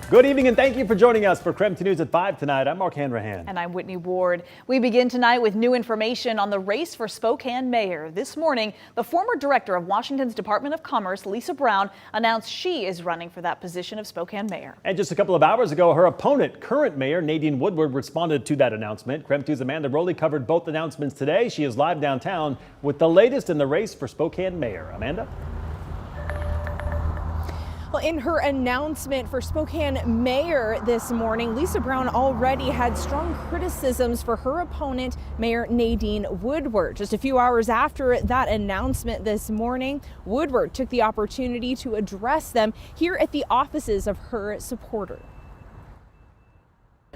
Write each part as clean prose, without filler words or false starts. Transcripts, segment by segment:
Good evening and thank you for joining us for KREM News at 5 tonight. I'm Mark Hanrahan. And I'm Whitney Ward. We begin tonight with new information on the race for Spokane mayor. This morning, the former director of Washington's Department of Commerce, Lisa Brown, announced she is running for that position of Spokane mayor. And just a couple of hours ago, her opponent, current mayor Nadine Woodward, responded to that announcement. KREM 2's Amanda Rowley covered both announcements today. She is live downtown with the latest in the race for Spokane mayor. Amanda? Well, in her announcement for Spokane mayor this morning, Lisa Brown already had strong criticisms for her opponent, Mayor Nadine Woodward. Just a few hours after that announcement this morning, Woodward took the opportunity to address them here at the offices of her supporter.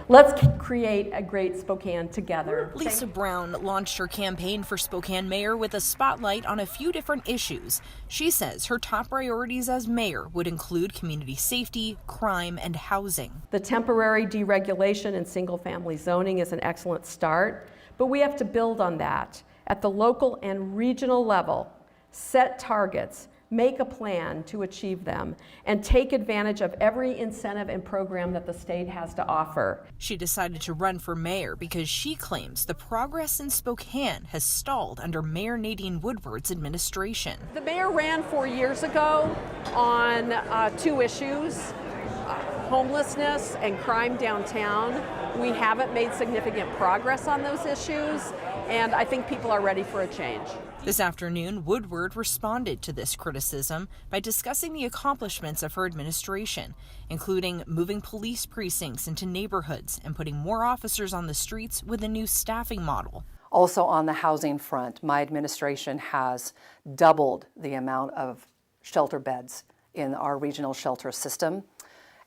Let's create a great Spokane together. Lisa Brown launched her campaign for Spokane mayor with a spotlight on a few different issues. She says her top priorities as mayor would include community safety, crime, and housing. The temporary deregulation and single-family zoning is an excellent start, but we have to build on that at the local and regional level, set targets, make a plan to achieve them, and take advantage of every incentive and program that the state has to offer. She decided to run for mayor because she claims the progress in Spokane has stalled under Mayor Nadine Woodward's administration. The mayor ran 4 years ago on two issues, homelessness and crime downtown. We haven't made significant progress on those issues, and I think people are ready for a change. This afternoon, Woodward responded to this criticism by discussing the accomplishments of her administration, including moving police precincts into neighborhoods and putting more officers on the streets with a new staffing model. Also on the housing front, my administration has doubled the amount of shelter beds in our regional shelter system,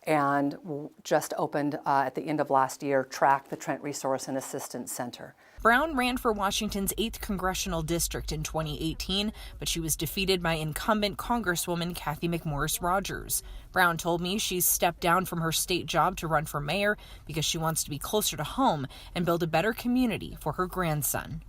and just opened at the end of last year, TRAC, the Trent Resource and Assistance Center. Brown ran for Washington's 8th congressional district in 2018, but she was defeated by incumbent Congresswoman Kathy McMorris Rogers. Brown told me she's stepped down from her state job to run for mayor because she wants to be closer to home and build a better community for her grandson.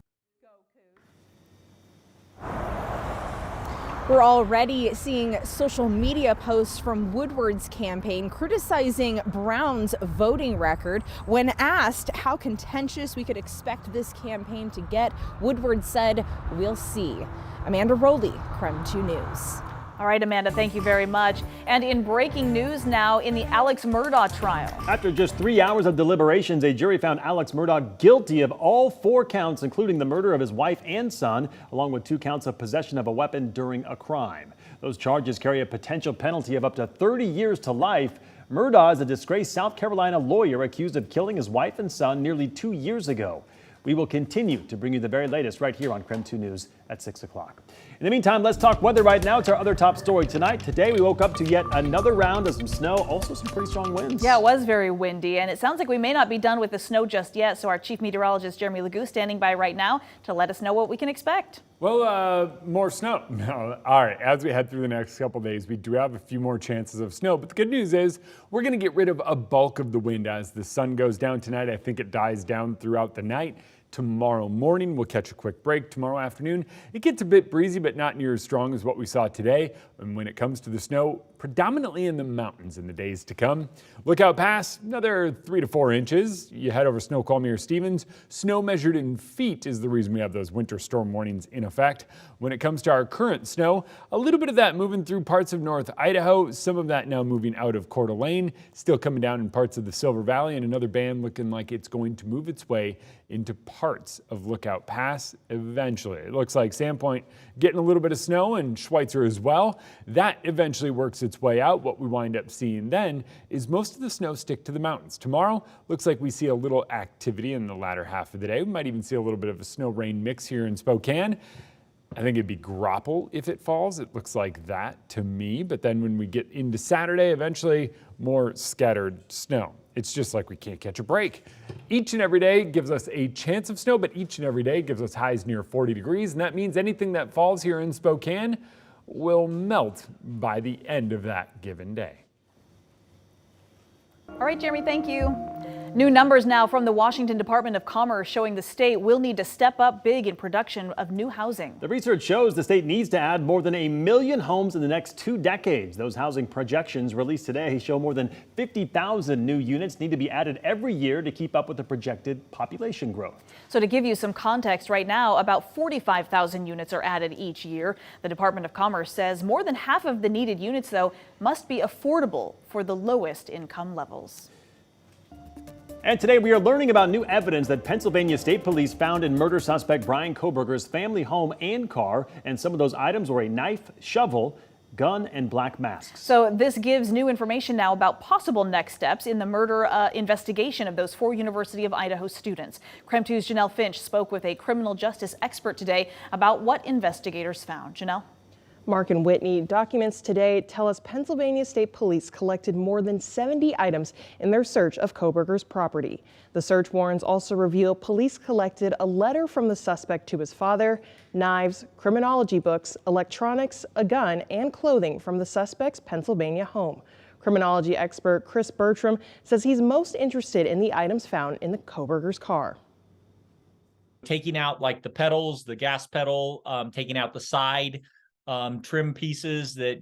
We're already seeing social media posts from Woodward's campaign criticizing Brown's voting record. When asked how contentious we could expect this campaign to get, Woodward said, "We'll see." Amanda Rowley, KREM 2 News. All right, Amanda, thank you very much. And in breaking news now, in the Alex Murdaugh trial. After just 3 hours of deliberations, a jury found Alex Murdaugh guilty of all 4 counts, including the murder of his wife and son, along with 2 counts of possession of a weapon during a crime. Those charges carry a potential penalty of up to 30 years to life. Murdaugh is a disgraced South Carolina lawyer accused of killing his wife and son nearly 2 years ago. We will continue to bring you the very latest right here on KREM 2 News at 6 o'clock. In the meantime, let's talk weather right now. It's our other top story tonight. Today, we woke up to yet another round of some snow, also some pretty strong winds. Yeah, it was very windy, and it sounds like we may not be done with the snow just yet. So our chief meteorologist, Jeremy Legoo, standing by right now to let us know what we can expect. Well, more snow. No, all right, as we head through the next couple days, we do have a few more chances of snow. But the good news is we're going to get rid of a bulk of the wind as the sun goes down tonight. I think it dies down throughout the night. Tomorrow morning, we'll catch a quick break. Tomorrow afternoon, it gets a bit breezy, but not near as strong as what we saw today. And when it comes to the snow, predominantly in the mountains in the days to come. Lookout Pass, another 3 to 4 inches. You head over Snoqualmie or Stevens. Snow measured in feet is the reason we have those winter storm warnings in effect. When it comes to our current snow, a little bit of that moving through parts of North Idaho, some of that now moving out of Coeur d'Alene, still coming down in parts of the Silver Valley, and another band looking like it's going to move its way into parts of Lookout Pass eventually. It looks like Sandpoint getting a little bit of snow and Schweitzer as well. That eventually works its way out. What we wind up seeing then is most of the snow stick to the mountains. Tomorrow looks like we see a little activity in the latter half of the day. We might even see a little bit of a snow rain mix here in Spokane. I think it'd be Grapple if it falls. It looks like that to me. But then when we get into Saturday, eventually more scattered snow. It's just like we can't catch a break. Each and every day gives us a chance of snow, but each and every day gives us highs near 40 degrees. And that means anything that falls here in Spokane will melt by the end of that given day. All right, Jeremy, thank you. New numbers now from the Washington Department of Commerce showing the state will need to step up big in production of new housing. The research shows the state needs to add more than 1 million homes in the next 2 decades. Those housing projections released today show more than 50,000 new units need to be added every year to keep up with the projected population growth. So to give you some context, right now about 45,000 units are added each year. The Department of Commerce says more than half of the needed units, though, must be affordable for the lowest income levels. And today we are learning about new evidence that Pennsylvania State Police found in murder suspect Brian Kohberger's family home and car. And some of those items were a knife, shovel, gun, and black masks. So this gives new information now about possible next steps in the murder investigation of those 4 University of Idaho students. KREM 2's Janelle Finch spoke with a criminal justice expert today about what investigators found. Janelle? Mark and Whitney, documents today tell us Pennsylvania State Police collected more than 70 items in their search of Kohberger's property. The search warrants also reveal police collected a letter from the suspect to his father, knives, criminology books, electronics, a gun, and clothing from the suspect's Pennsylvania home. Criminology expert Chris Bertram says he's most interested in the items found in the Kohberger's car. Taking out like the pedals, the gas pedal, taking out the side trim pieces that,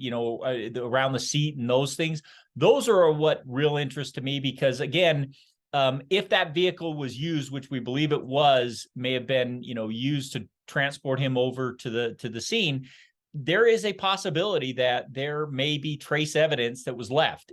around the seat and those things. Those are what real interest to me, because again, if that vehicle was used, which we believe it was, may have been, used to transport him over to the scene, there is a possibility that there may be trace evidence that was left.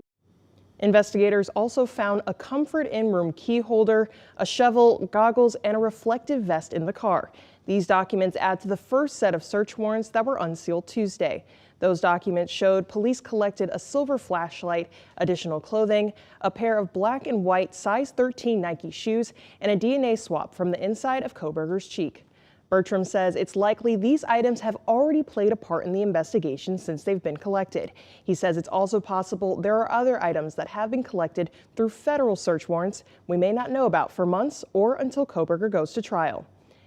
Investigators also found a comfort in-room key holder, a shovel, goggles, and a reflective vest in the car. These documents add to the first set of search warrants that were unsealed Tuesday. Those documents showed police collected a silver flashlight, additional clothing, a pair of black and white size 13 Nike shoes, and a DNA swab from the inside of Kohberger's cheek. Bertram says it's likely these items have already played a part in the investigation since they've been collected. He says it's also possible there are other items that have been collected through federal search warrants we may not know about for months or until Kohberger goes to trial.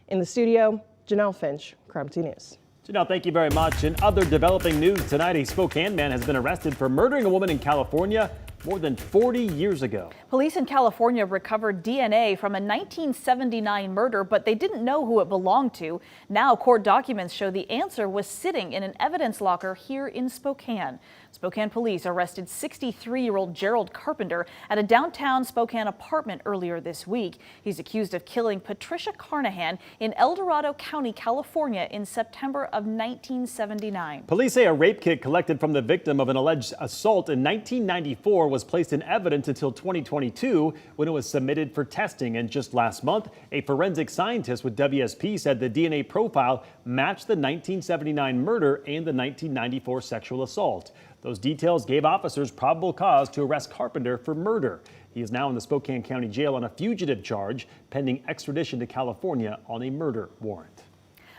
In the studio, Janelle Finch, KREM 2 News. Janelle, thank you very much. In other developing news tonight, a Spokane man has been arrested for murdering a woman in California more than 40 years ago. Police in California recovered DNA from a 1979 murder, but they didn't know who it belonged to. Now court documents show the answer was sitting in an evidence locker here in Spokane. Spokane police arrested 63-year-old Gerald Carpenter at a downtown Spokane apartment earlier this week. He's accused of killing Patricia Carnahan in El Dorado County, California in September of 1979. Police say a rape kit collected from the victim of an alleged assault in 1994 was placed in evidence until 2022 when it was submitted for testing. And just last month, a forensic scientist with WSP said the DNA profile matched the 1979 murder and the 1994 sexual assault. Those details gave officers probable cause to arrest Carpenter for murder. He is now in the Spokane County Jail on a fugitive charge, pending extradition to California on a murder warrant.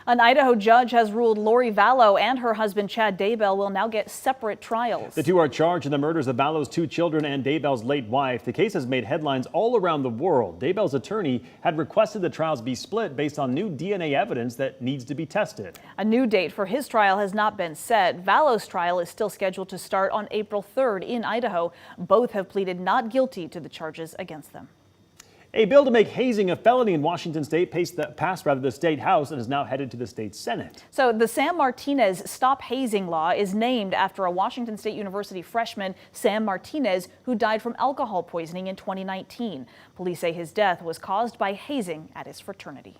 An Idaho judge has ruled Lori Vallow and her husband Chad Daybell will now get separate trials. The two are charged in the murders of Vallow's 2 children and Daybell's late wife. The case has made headlines all around the world. Daybell's attorney had requested the trials be split based on new DNA evidence that needs to be tested. A new date for his trial has not been set. Vallow's trial is still scheduled to start on April 3rd in Idaho. Both have pleaded not guilty to the charges against them. A bill to make hazing a felony in Washington state passed the state house and is now headed to the state Senate. So the Sam Martinez Stop Hazing Law is named after a Washington State University freshman, Sam Martinez, who died from alcohol poisoning in 2019. Police say his death was caused by hazing at his fraternity.